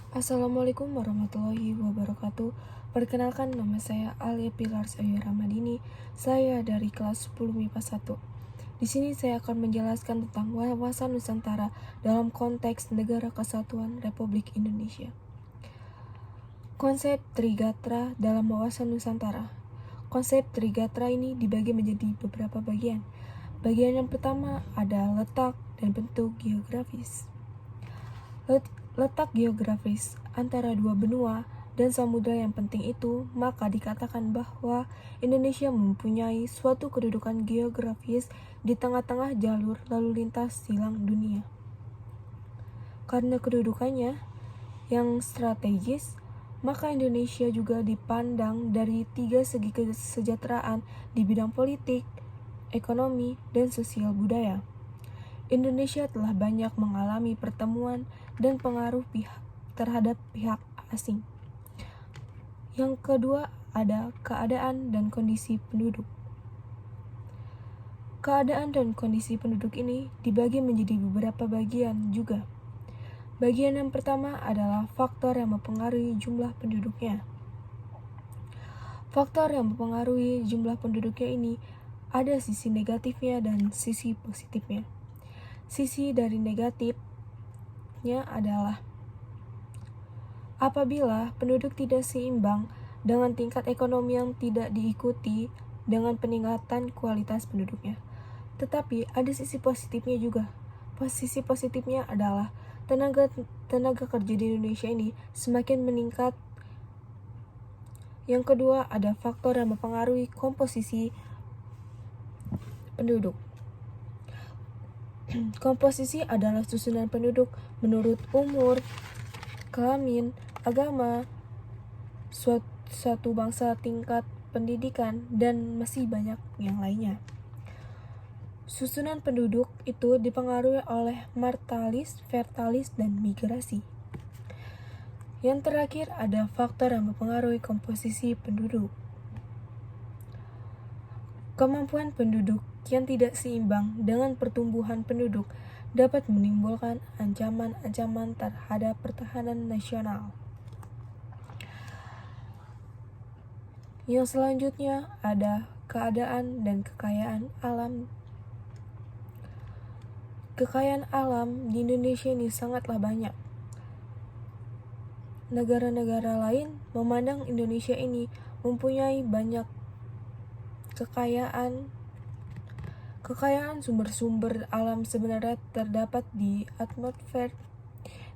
Assalamualaikum warahmatullahi wabarakatuh. Perkenalkan, nama saya Alia Pilar Sayur Ramadini. Saya dari kelas 10 MIPA 1. Di sini saya akan menjelaskan tentang wawasan Nusantara dalam konteks Negara Kesatuan Republik Indonesia. Konsep Trigatra dalam wawasan Nusantara. Konsep Trigatra ini dibagi menjadi beberapa bagian. Bagian yang pertama ada letak dan bentuk geografis. Letak geografis antara dua benua dan samudra yang penting itu, maka dikatakan bahwa Indonesia mempunyai suatu kedudukan geografis di tengah-tengah jalur lalu lintas silang dunia. Karena kedudukannya yang strategis, maka Indonesia juga dipandang dari tiga segi kesejahteraan di bidang politik, ekonomi, dan sosial budaya. Indonesia telah banyak mengalami pertemuan dan pengaruh terhadap pihak asing. Yang kedua ada keadaan dan kondisi penduduk. Keadaan dan kondisi penduduk ini dibagi menjadi beberapa bagian juga. Bagian yang pertama adalah faktor yang mempengaruhi jumlah penduduknya. Faktor yang mempengaruhi jumlah penduduknya ini ada sisi negatifnya dan sisi positifnya. Sisi dari negatifnya adalah apabila penduduk tidak seimbang dengan tingkat ekonomi yang tidak diikuti dengan peningkatan kualitas penduduknya. Tetapi ada sisi positifnya juga. Sisi positifnya adalah tenaga kerja di Indonesia ini semakin meningkat. Yang kedua ada faktor yang mempengaruhi komposisi penduduk. Komposisi adalah susunan penduduk menurut umur, kelamin, agama, suatu bangsa, tingkat pendidikan, dan masih banyak yang lainnya. Susunan penduduk itu dipengaruhi oleh martalis, vertalis, dan migrasi. Yang terakhir ada faktor yang mempengaruhi komposisi penduduk. Kemampuan penduduk yang tidak seimbang dengan pertumbuhan penduduk dapat menimbulkan ancaman-ancaman terhadap pertahanan nasional. Yang selanjutnya ada keadaan dan kekayaan alam. Kekayaan alam di Indonesia ini sangatlah banyak. Negara-negara lain memandang Indonesia ini mempunyai banyak kekayaan sumber-sumber alam sebenarnya terdapat di atmosfer,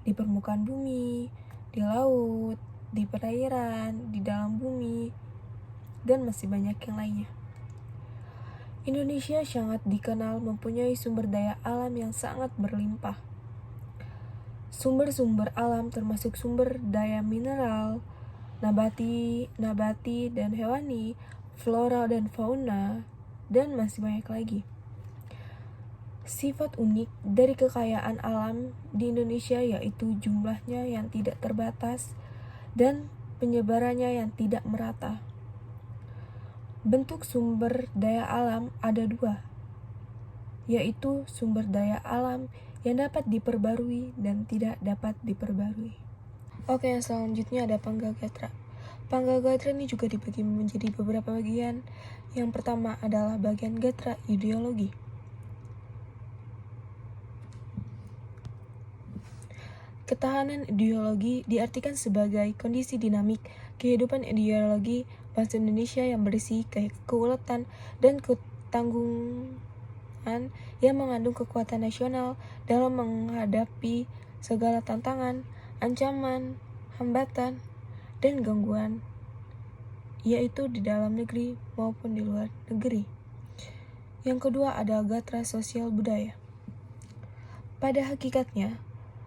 di permukaan bumi, di laut, di perairan, di dalam bumi, dan masih banyak yang lainnya. Indonesia sangat dikenal mempunyai sumber daya alam yang sangat berlimpah. Sumber-sumber alam termasuk sumber daya mineral, nabati dan hewani, flora dan fauna, dan masih banyak lagi. Sifat unik dari kekayaan alam di Indonesia yaitu jumlahnya yang tidak terbatas dan penyebarannya yang tidak merata. Bentuk sumber daya alam ada dua, yaitu sumber daya alam yang dapat diperbarui dan tidak dapat diperbarui. Oke, yang selanjutnya ada Panggagatra. Panggagatra ini juga dibagi menjadi beberapa bagian. Yang pertama adalah bagian gatra ideologi. Ketahanan ideologi diartikan sebagai kondisi dinamik kehidupan ideologi bangsa Indonesia yang berisi keuletan dan ketanggungan yang mengandung kekuatan nasional dalam menghadapi segala tantangan, ancaman, hambatan, dan gangguan, yaitu di dalam negeri maupun di luar negeri. Yang kedua ada gatra sosial budaya. Pada hakikatnya,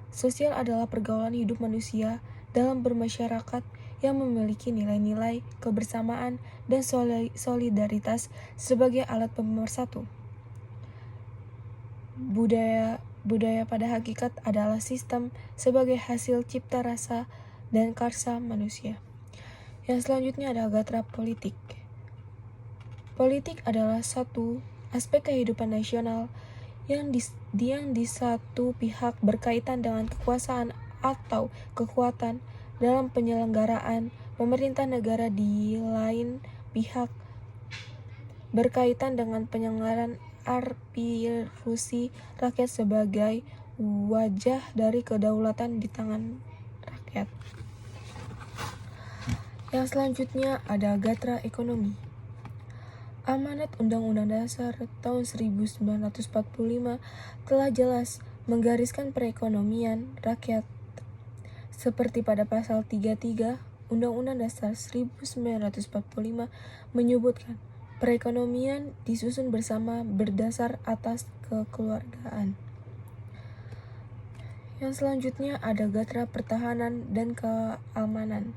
sosial adalah pergaulan hidup manusia dalam bermasyarakat yang memiliki nilai-nilai kebersamaan dan solidaritas sebagai alat pemersatu. Budaya pada hakikat adalah sistem sebagai hasil cipta rasa dan karsa manusia. Yang selanjutnya ada gatra politik. Politik adalah satu aspek kehidupan nasional yang di satu pihak berkaitan dengan kekuasaan atau kekuatan dalam penyelenggaraan pemerintah negara di lain pihak berkaitan dengan penyelenggaraan aspirasi rakyat sebagai wajah dari kedaulatan di tangan rakyat. Yang selanjutnya ada gatra ekonomi. Amanat Undang-Undang Dasar tahun 1945 telah jelas menggariskan perekonomian rakyat. Seperti pada pasal 33 Undang-Undang Dasar 1945 menyebutkan perekonomian disusun bersama berdasar atas kekeluargaan. Yang selanjutnya ada gatra pertahanan dan keamanan.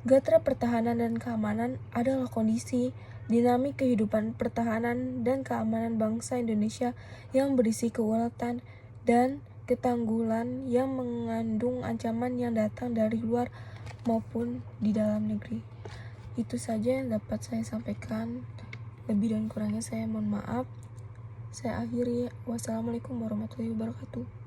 Gatra pertahanan dan keamanan adalah kondisi dinamik kehidupan pertahanan dan keamanan bangsa Indonesia yang berisi kewelatan dan ketangguhan yang mengandung ancaman yang datang dari luar maupun di dalam negeri. Itu saja yang dapat saya sampaikan. Lebih dan kurangnya saya mohon maaf. Saya akhiri. Wassalamualaikum warahmatullahi wabarakatuh.